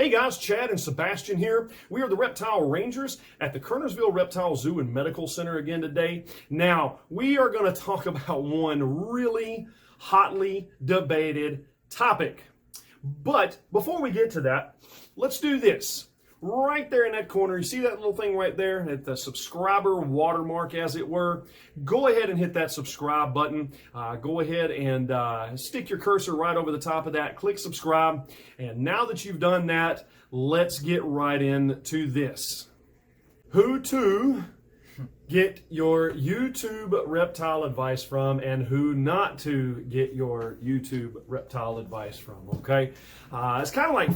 Hey guys, Chad and Sebastian here. We are the Reptile Rangers at the Kernersville Reptile Zoo and Medical Center again today. Now, we are going to talk about one really hotly debated topic. But before we get to that, let's do this. Right there in that corner, you see that little thing right there at the subscriber watermark, as it were? Go ahead and hit that subscribe button. Go ahead and stick your cursor right over the top of that. Click subscribe. And now that you've done that, let's get right into this. Who to get your YouTube reptile advice from and who not to get your YouTube reptile advice from, okay? It's kind of like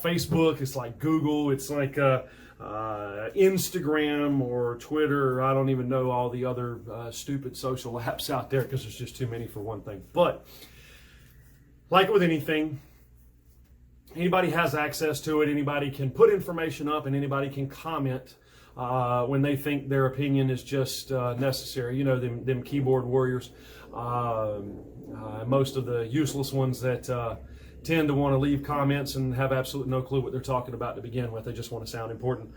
Facebook, it's like Google, it's like Instagram or Twitter, or I don't even know all the other stupid social apps out there because there's just too many for one thing. But like with anything, anybody has access to it, anybody can put information up and anybody can comment when they think their opinion is just necessary. You know, them keyboard warriors, most of the useless ones that tend to want to leave comments and have absolutely no clue what they're talking about to begin with. They just want to sound important.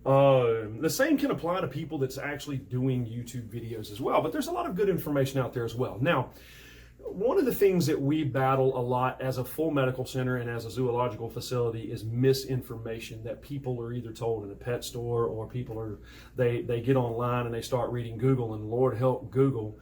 The same can apply to people that's actually doing YouTube videos as well, but there's a lot of good information out there as well. Now, one of the things that we battle a lot as a full medical center and as a zoological facility is misinformation that people are either told in a pet store or people are, they get online and they start reading Google, and Lord help Google.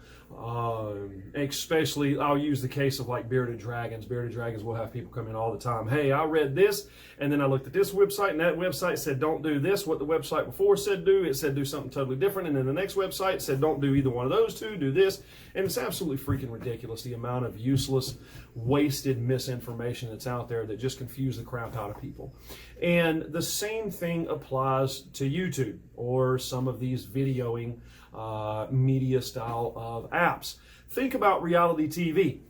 Especially, I'll use the case of like bearded dragons. Bearded dragons will have people come in all the time. Hey, I read this, and then I looked at this website, and that website said don't do this. What the website before said do, it said do something totally different. And then the next website said don't do either one of those two, do this. And it's absolutely freaking ridiculous, the amount of useless, wasted misinformation that's out there that just confuse the crap out of people. And the same thing applies to YouTube or some of these videoing media style of apps. Think about reality TV.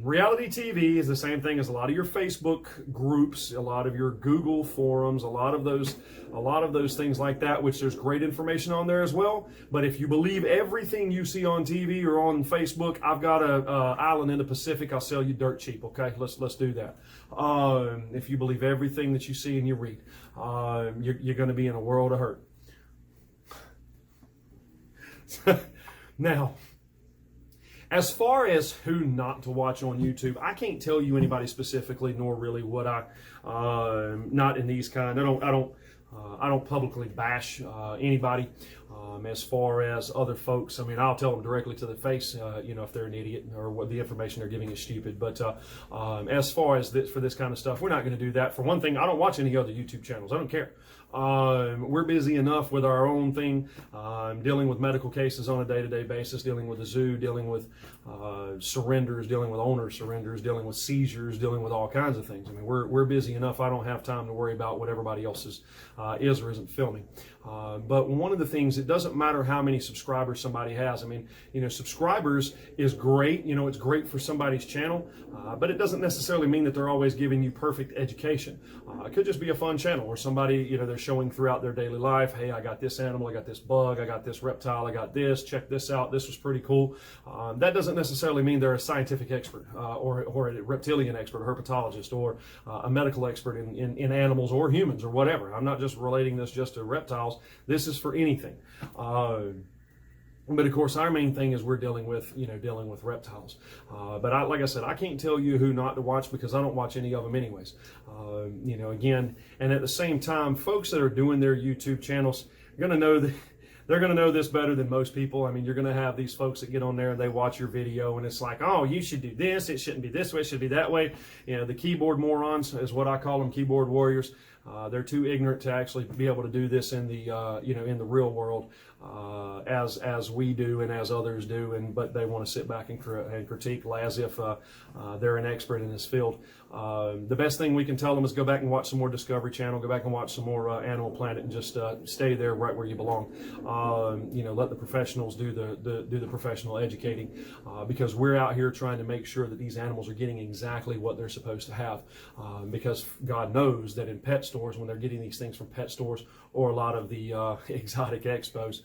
Reality TV is the same thing as a lot of your Facebook groups, a lot of your Google forums, a lot of those things like that, which there's great information on there as well. But if you believe everything you see on TV or on Facebook, I've got a island in the Pacific. I'll sell you dirt cheap. Okay, let's do that. If you believe everything that you see and you read, you're going to be in a world of hurt. Now, as far as who not to watch on YouTube, I can't tell you anybody specifically, nor really would I. Not in these kind. I don't publicly bash anybody. As far as other folks, I mean, I'll tell them directly to the face, you know, if they're an idiot or what the information they're giving is stupid. But as far as this, for this kind of stuff, we're not going to do that. For one thing, I don't watch any other YouTube channels. I don't care. We're busy enough with our own thing, dealing with medical cases on a day-to-day basis, dealing with the zoo, dealing with surrenders, dealing with owner surrenders, dealing with seizures, dealing with all kinds of things. I mean, we're busy enough. I don't have time to worry about what everybody else is or isn't filming. But one of the things, it doesn't matter how many subscribers somebody has. I mean, you know, subscribers is great. You know, it's great for somebody's channel, but it doesn't necessarily mean that they're always giving you perfect education. It could just be a fun channel where somebody, you know, they're showing throughout their daily life, hey, I got this animal, I got this bug, I got this reptile, I got this, check this out, this was pretty cool. That doesn't necessarily mean they're a scientific expert or a reptilian expert, or herpetologist, or a medical expert in animals or humans or whatever. I'm not just relating this just to reptiles. This is for anything. But of course, our main thing is we're dealing with reptiles. But like I said, I can't tell you who not to watch because I don't watch any of them anyways. You know, again, and at the same time, folks that are doing their YouTube channels are going to know that they're going to know this better than most people. I mean, you're going to have these folks that get on there and they watch your video and it's like, oh, you should do this. It shouldn't be this way. It should be that way. You know, the keyboard morons is what I call them, keyboard warriors. They're too ignorant to actually be able to do this in the in the real world as we do and as others do, but they want to sit back and critique as if they're an expert in this field. The best thing we can tell them is go back and watch some more Discovery Channel, go back and watch some more Animal Planet, and just stay there right where you belong. You know, let the professionals do the professional educating, because we're out here trying to make sure that these animals are getting exactly what they're supposed to have. Because God knows that in pet stores, when they're getting these things from pet stores or a lot of the exotic expos,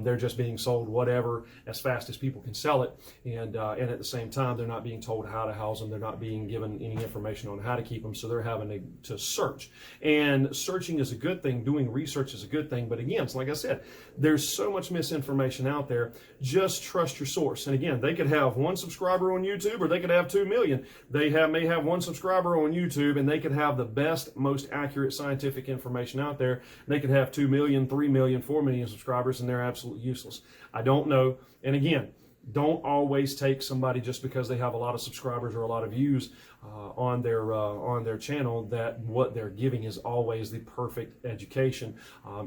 they're just being sold whatever as fast as people can sell it, and at the same time, they're not being told how to house them. They're not being given any information information on how to keep them, so they're having to search. And searching is a good thing. Doing research is a good thing. But again, it's like I said, there's so much misinformation out there. Just trust your source. And again, they could have 1 subscriber on YouTube, or they could have 2 million. They may have 1 subscriber on YouTube, and they could have the best, most accurate scientific information out there. They could have 2 million, 3 million, 4 million subscribers, and they're absolutely useless. I don't know. And again, don't always take somebody just because they have a lot of subscribers or a lot of views on their channel that what they're giving is always the perfect education.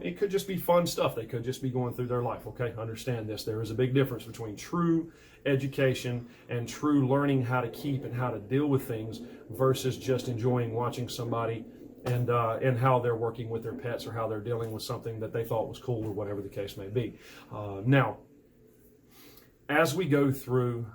It could just be fun stuff. They could just be going through their life. Okay, understand this. There is a big difference between true education and true learning how to keep and how to deal with things versus just enjoying watching somebody and how they're working with their pets or how they're dealing with something that they thought was cool or whatever the case may be. Now, as we go through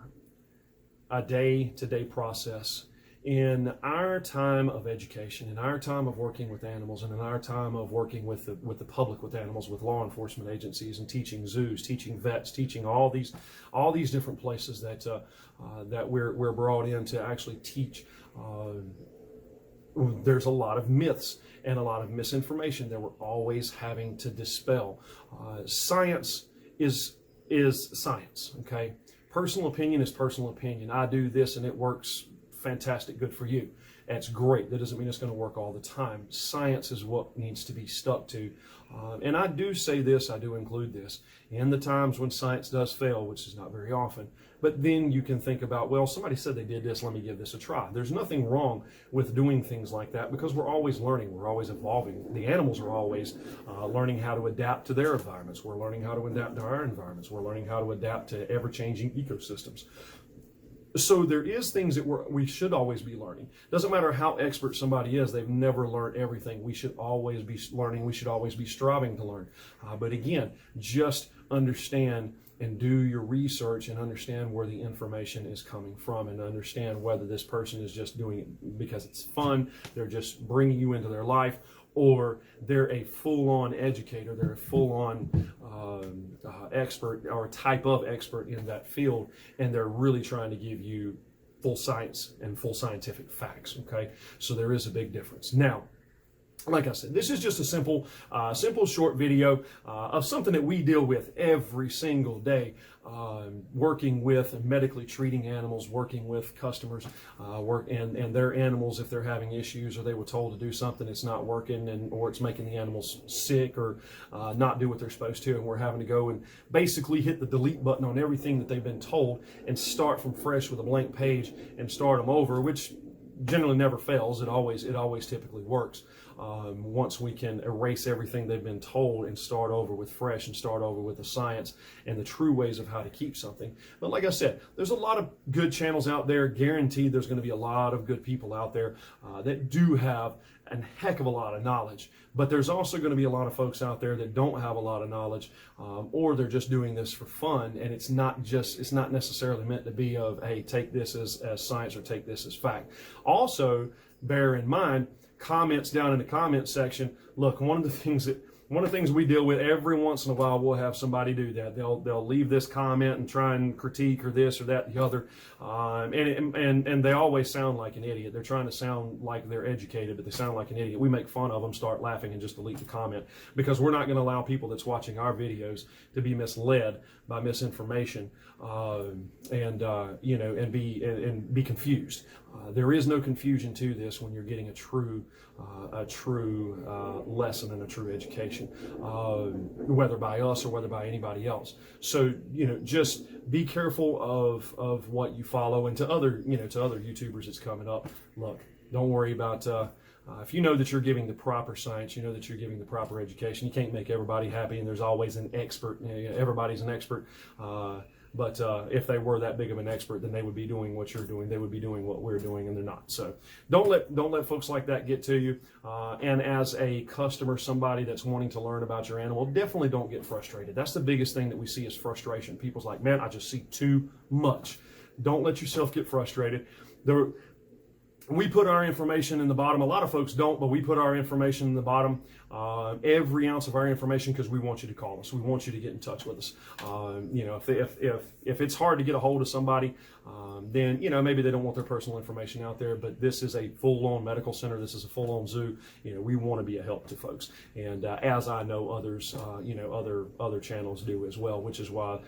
a day-to-day process, in our time of education, in our time of working with animals, and in our time of working with the public with animals, with law enforcement agencies, and teaching zoos, teaching vets, teaching all these different places that we're brought in to actually teach, there's a lot of myths and a lot of misinformation that we're always having to dispel. Science is science, okay? Personal opinion is personal opinion. I do this and it works fantastic, good for you. That's great. That doesn't mean it's going to work all the time. Science is what needs to be stuck to. And I do say this, I do include this, in the times when science does fail, which is not very often. But then you can think about, well, somebody said they did this, let me give this a try. There's nothing wrong with doing things like that because we're always learning, we're always evolving. The animals are always learning how to adapt to their environments. We're learning how to adapt to our environments. We're learning how to adapt to ever-changing ecosystems. So there is things that we should always be learning. Doesn't matter how expert somebody is, they've never learned everything. We should always be learning. We should always be striving to learn. But again, just understand and do your research and understand where the information is coming from and understand whether this person is just doing it because it's fun, they're just bringing you into their life, or they're a full-on educator, they're a full-on expert or type of expert in that field, and they're really trying to give you full science and full scientific facts, okay? So there is a big difference. Now, like I said, this is just a simple short video of something that we deal with every single day, working with and medically treating animals, working with customers, and their animals if they're having issues or they were told to do something it's not working or it's making the animals sick or not do what they're supposed to, and we're having to go and basically hit the delete button on everything that they've been told and start from fresh with a blank page and start them over, which generally never fails. It always typically works. Once we can erase everything they've been told and start over with fresh and start over with the science and the true ways of how to keep something. But like I said, there's a lot of good channels out there. Guaranteed there's going to be a lot of good people out there that do have a heck of a lot of knowledge. But there's also going to be a lot of folks out there that don't have a lot of knowledge, or they're just doing this for fun, and it's not necessarily meant to be of, hey, take this as science or take this as fact. Also, bear in mind, comments down in the comment section. Look, one of the things we deal with every once in a while, we'll have somebody do that. They'll leave this comment and try and critique or this or that, the other, and they always sound like an idiot. They're trying to sound like they're educated, but they sound like an idiot. We make fun of them, start laughing, and just delete the comment because we're not going to allow people that's watching our videos to be misled by misinformation and be confused. There is no confusion to this when you're getting a true lesson and a true education, whether by us or whether by anybody else. So just be careful of what you follow, and to other YouTubers that's coming up. Look, don't worry about. If you know that you're giving the proper science, you know that you're giving the proper education. You can't make everybody happy, and there's always an expert. Everybody's an expert. But if they were that big of an expert, then they would be doing what you're doing. They would be doing what we're doing, and they're not. So don't let folks like that get to you. And as a customer, somebody that's wanting to learn about your animal, definitely don't get frustrated. That's the biggest thing that we see is frustration. People's like, man, I just see too much. Don't let yourself get frustrated. we put our information in the bottom. A lot of folks don't, but we put our information in the bottom, every ounce of our information, because we want you to call us. We want you to get in touch with us. If it's hard to get a hold of somebody, then maybe they don't want their personal information out there. But this is a full-on medical center. This is a full-on zoo. We want to be a help to folks, and as I know others, other channels do as well. Which is why,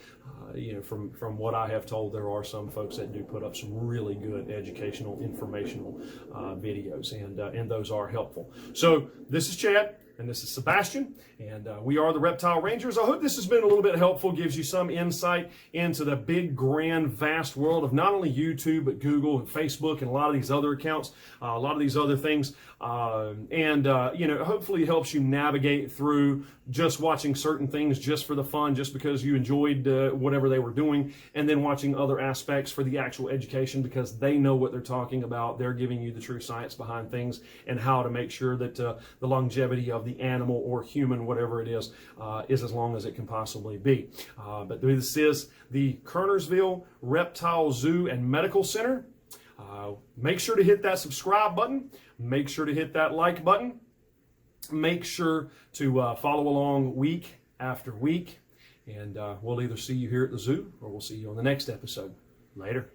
from what I have told, there are some folks that do put up some really good educational, informational videos, and those are helpful. So this is Chad. And this is Sebastian, and we are the Reptile Rangers. I hope this has been a little bit helpful, gives you some insight into the big, grand, vast world of not only YouTube, but Google and Facebook and a lot of these other accounts, a lot of these other things. Hopefully it helps you navigate through just watching certain things just for the fun, just because you enjoyed whatever they were doing, and then watching other aspects for the actual education, because they know what they're talking about. They're giving you the true science behind things and how to make sure that the longevity of the animal or human, whatever it is as long as it can possibly be. But this is the Kernersville Reptile Zoo and Medical Center. Make sure to hit that subscribe button. Make sure to hit that like button. Make sure to follow along week after week. And we'll either see you here at the zoo or we'll see you on the next episode. Later.